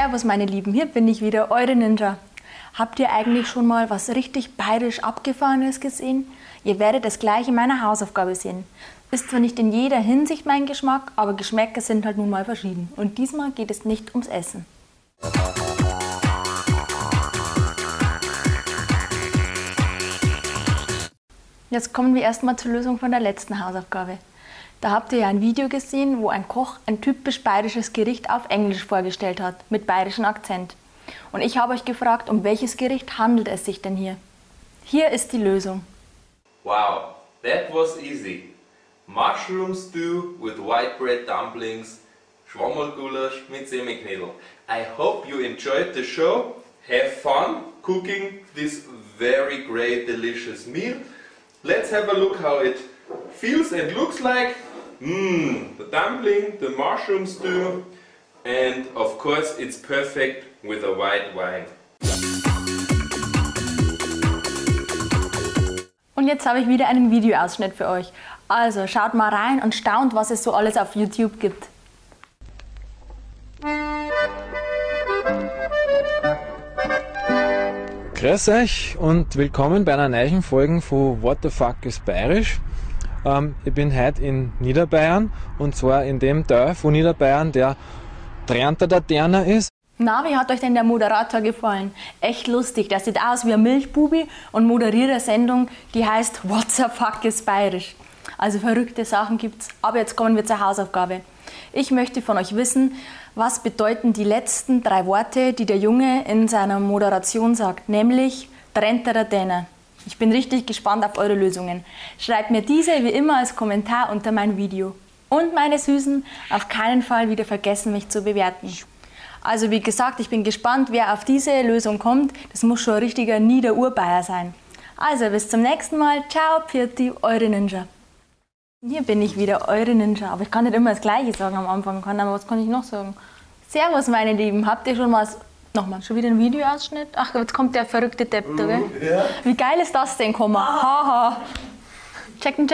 Servus meine Lieben, hier bin ich wieder, eure Ninja. Habt ihr eigentlich schon mal was richtig bayerisch Abgefahrenes gesehen? Ihr werdet es gleich in meiner Hausaufgabe sehen. Ist zwar nicht in jeder Hinsicht mein Geschmack, aber Geschmäcker sind halt nun mal verschieden. Und diesmal geht es nicht ums Essen. Jetzt kommen wir erstmal zur Lösung von der letzten Hausaufgabe. Da habt ihr ja ein Video gesehen, wo ein Koch ein typisch bayerisches Gericht auf Englisch vorgestellt hat, mit bayerischem Akzent. Und ich habe euch gefragt, um welches Gericht handelt es sich denn hier? Hier ist die Lösung. Wow, that was easy. Mushroom stew with white bread dumplings, Schwammerlgulasch mit Semiknödel. I hope you enjoyed the show. Have fun cooking this very great delicious meal. Let's have a look how it feels and looks like. The dumpling, the mushroom stew, and of course it's perfect with a white wine. Und jetzt habe ich wieder einen Videoausschnitt für euch. Also schaut mal rein und staunt, was es so alles auf YouTube gibt. Grüß euch und willkommen bei einer neuen Folge von What the Fuck ist Bayerisch. Ich bin heute in Niederbayern und zwar in dem Teil von Niederbayern, der Tränter der Terner ist. Na, wie hat euch denn der Moderator gefallen? Echt lustig, der sieht aus wie ein Milchbubi und moderiert eine Sendung, die heißt What the Fuck ist Bayerisch. Also verrückte Sachen gibt's. Aber jetzt kommen wir zur Hausaufgabe. Ich möchte von euch wissen, was bedeuten die letzten 3 Worte, die der Junge in seiner Moderation sagt, nämlich Tränter der Terner. Ich bin richtig gespannt auf eure Lösungen. Schreibt mir diese wie immer als Kommentar unter mein Video. Und meine Süßen, auf keinen Fall wieder vergessen, mich zu bewerten. Also wie gesagt, ich bin gespannt, wer auf diese Lösung kommt. Das muss schon ein richtiger Niederurbayer sein. Also bis zum nächsten Mal. Ciao, Pfirti, eure Ninja. Hier bin ich wieder, eure Ninja. Aber ich kann nicht immer das Gleiche sagen am Anfang. Aber was kann ich noch sagen? Servus, meine Lieben. Habt ihr schon mal... Nochmal, schon wieder ein Videoausschnitt? Ach, jetzt kommt der verrückte Depp, gell? Ja. Wie geil ist das denn, Komma? Haha. Checken.